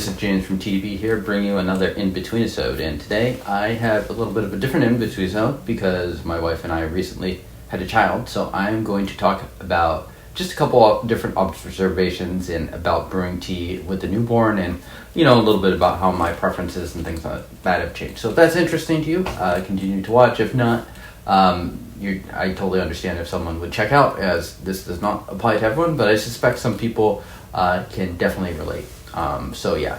this is James from TDB here, bringing you another Inbetweenisode. And today I have a little bit of a different Inbetweenisode because my wife and I recently had a child. So I'm going to talk about just a couple of different observations about brewing tea with the newborn, and a little bit about how my preferences and things like that have changed. So if that's interesting to you, continue to watch. If not, I totally understand if someone would check out, as this does not apply to everyone, but I suspect some people can definitely relate.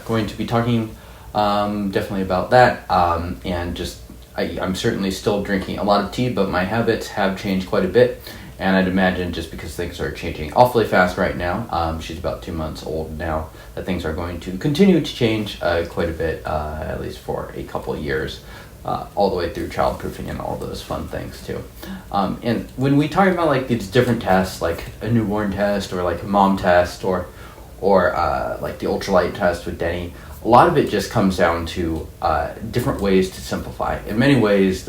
Going to be talking definitely about that, and I'm certainly still drinking a lot of tea, but my habits have changed quite a bit, and I'd imagine just because things are changing awfully fast right now, she's about 2 months old now, that things are going to continue to change quite a bit, at least for a couple of years. All the way through childproofing and all those fun things too. And when we talk about like these different tests, like a newborn test or like a mom test or like the ultralight test with Denny, a lot of it just comes down to different ways to simplify. In many ways,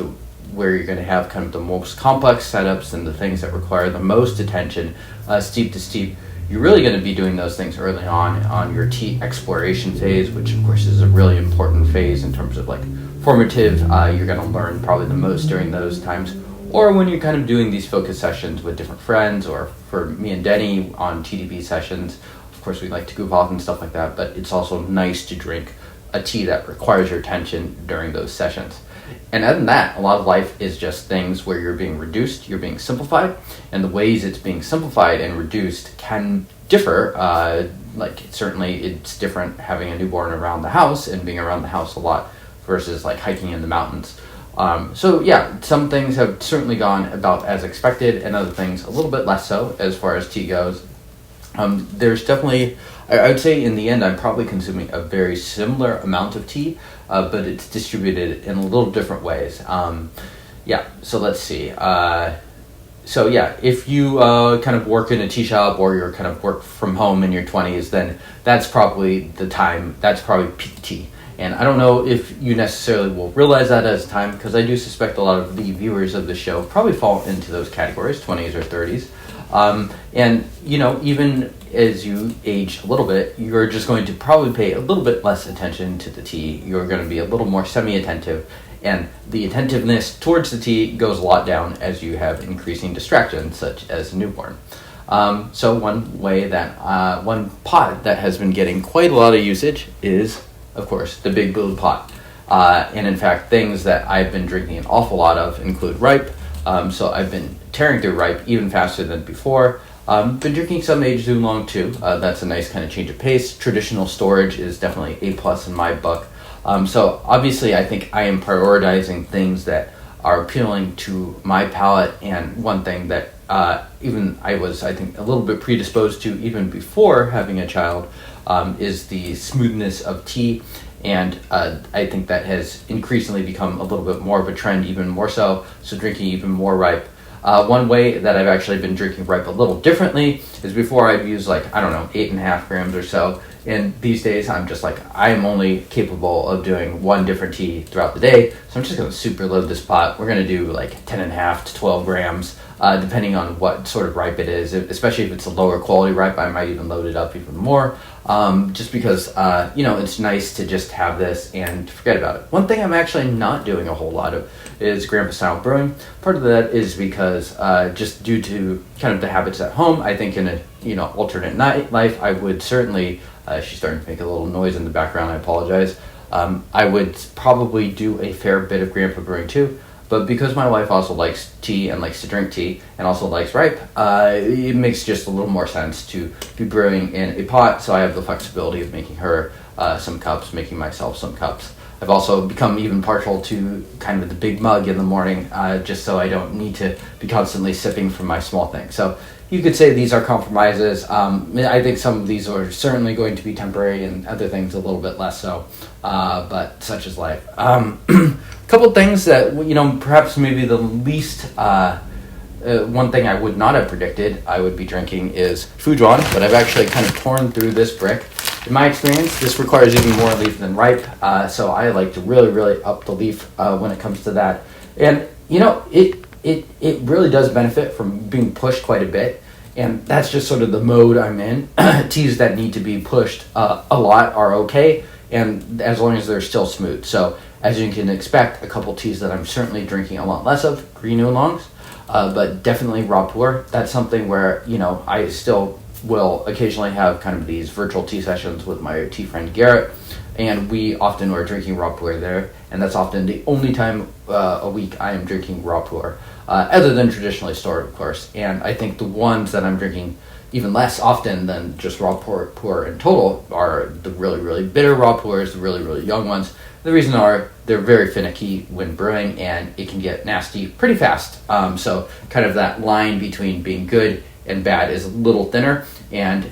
where you're going to have kind of the most complex setups and the things that require the most attention, steep to steep, you're really going to be doing those things early on your tea exploration phase, which of course is a really important phase in terms of like formative. You're going to learn probably the most during those times, or when you're kind of doing these focus sessions with different friends, or for me and Denny on TDB sessions. Of course, we like to goof off and stuff like that, but it's also nice to drink a tea that requires your attention during those sessions. And other than that, a lot of life is just things where you're being reduced, you're being simplified, and the ways it's being simplified and reduced can differ. Certainly it's different having a newborn around the house and being around the house a lot versus like hiking in the mountains. Some things have certainly gone about as expected, and other things a little bit less so as far as tea goes. There's definitely, I would say in the end, I'm probably consuming a very similar amount of tea, but it's distributed in a little different ways. So let's see. If you kind of work in a tea shop, or you're kind of work from home in your 20s, then that's probably the time, that's probably peak tea. And I don't know if you necessarily will realize that as time, because I do suspect a lot of the viewers of the show probably fall into those categories, 20s or 30s. Even as you age a little bit, you're just going to probably pay a little bit less attention to the tea. You're going to be a little more semi-attentive, and the attentiveness towards the tea goes a lot down as you have increasing distractions, such as a newborn. One way that, one pot that has been getting quite a lot of usage is, of course, the Big Blue pot. And in fact, things that I've been drinking an awful lot of include ripe. So I've been tearing through ripe even faster than before. Been drinking some aged oolong too. That's a nice kind of change of pace. Traditional storage is definitely A+ in my book. So obviously I think I am prioritizing things that are appealing to my palate, and one thing that even I was, I think, a little bit predisposed to even before having a child is the smoothness of tea. And I think that has increasingly become a little bit more of a trend, even more so drinking even more ripe. One way that I've actually been drinking ripe a little differently is before I'd use 8.5 grams or so. And these days I'm only capable of doing one different tea throughout the day. So I'm just going to super load this pot. We're going to do 10.5 to 12 grams, depending on what sort of ripe it is. Especially if it's a lower quality ripe, I might even load it up even more. Just because, it's nice to just have this and forget about it. One thing I'm actually not doing a whole lot of is grandpa style brewing. Part of that is because just due to kind of the habits at home, I think in a alternate life, I would certainly, she's starting to make a little noise in the background, I apologize. I would probably do a fair bit of grandpa brewing too. But because my wife also likes tea and likes to drink tea and also likes ripe, it makes just a little more sense to be brewing in a pot, so I have the flexibility of making her some cups, making myself some cups. I've also become even partial to kind of the big mug in the morning, just so I don't need to be constantly sipping from my small thing. So you could say these are compromises. I think some of these are certainly going to be temporary, and other things a little bit less so, but such is life. Couple things that, perhaps maybe the least, one thing I would not have predicted I would be drinking is Foujuan, but I've actually kind of torn through this brick. In my experience, this requires even more leaf than ripe, so I like to really, really up the leaf when it comes to that. And, it really does benefit from being pushed quite a bit. And that's just sort of the mode I'm in. Teas that need to be pushed a lot are okay, and as long as they're still smooth. So as you can expect, a couple teas that I'm certainly drinking a lot less of, green oolongs, but definitely raw pour. That's something where, I still will occasionally have kind of these virtual tea sessions with my tea friend Garrett, and we often are drinking raw pour there, and that's often the only time a week I am drinking raw pour, other than traditionally stored, of course. And I think the ones that I'm drinking even less often than just raw pour in total are the really, really bitter raw pours, the really, really young ones. The reason are they're very finicky when brewing, and it can get nasty pretty fast. So kind of that line between being good and bad is a little thinner, and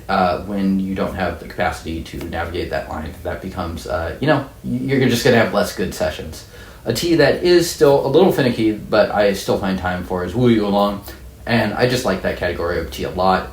when you don't have the capacity to navigate that line, that becomes, you're just going to have less good sessions. A tea that is still a little finicky, but I still find time for, is Wu Oolong, and I just like that category of tea a lot,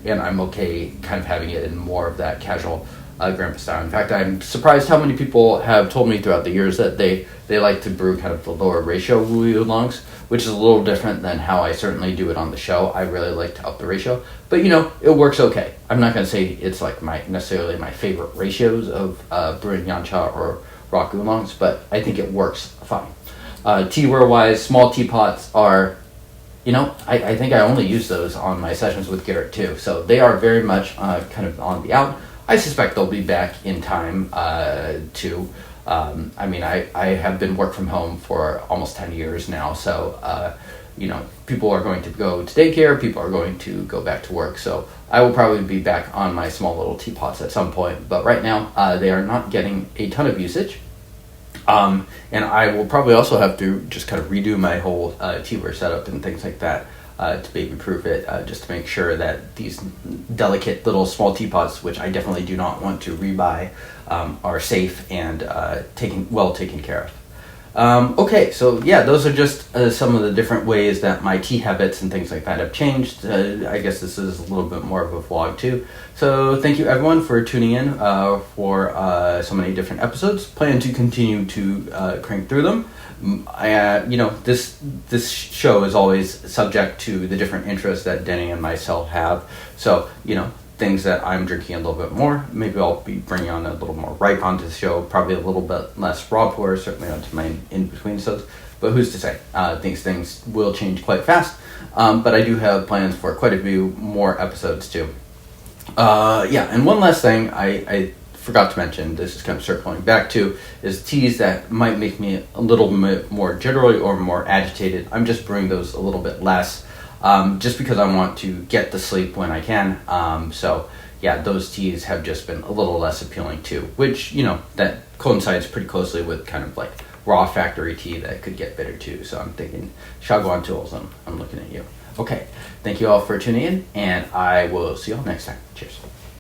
and I'm okay kind of having it in more of that casual grandpa style. In fact, I'm surprised how many people have told me throughout the years that they like to brew kind of the lower ratio Wu Oolongs, which is a little different than how I certainly do it on the show. I really like to up the ratio, but it works okay. I'm not going to say it's like necessarily my favorite ratios of brewing yancha or rock oolongs, but I think it works fine. Teaware wise, small teapots are, I think I only use those on my sessions with Garrett too, so they are very much kind of on the out. I suspect they'll be back in time too. I have been work from home for almost 10 years now, so people are going to go to daycare, people are going to go back to work, so I will probably be back on my small little teapots at some point, but right now they are not getting a ton of usage. And I will probably also have to just kind of redo my whole teaware setup and things like that to baby-proof it, just to make sure that these delicate little small teapots, which I definitely do not want to rebuy, are safe and taken care of. Okay, so yeah, those are just some of the different ways that my tea habits and things like that have changed. I guess this is a little bit more of a vlog too. So thank you everyone for tuning in for so many different episodes. Plan to continue to crank through them. This show is always subject to the different interests that Denny and myself have. So, things that I'm drinking a little bit more, maybe I'll be bringing on a little more ripe onto the show, probably a little bit less raw pour, certainly onto my in-between-sodes, but who's to say? Things will change quite fast, but I do have plans for quite a few more episodes too. And one last thing I forgot to mention, this is kind of circling back to, is teas that might make me a little bit more jittery or more agitated. I'm just brewing those a little bit less, just because I want to get the sleep when I can. Those teas have just been a little less appealing too, which, that coincides pretty closely with kind of like raw factory tea that could get bitter too. So I'm thinking, Shagwan Tools, I'm looking at you. Okay, thank you all for tuning in, and I will see you all next time. Cheers.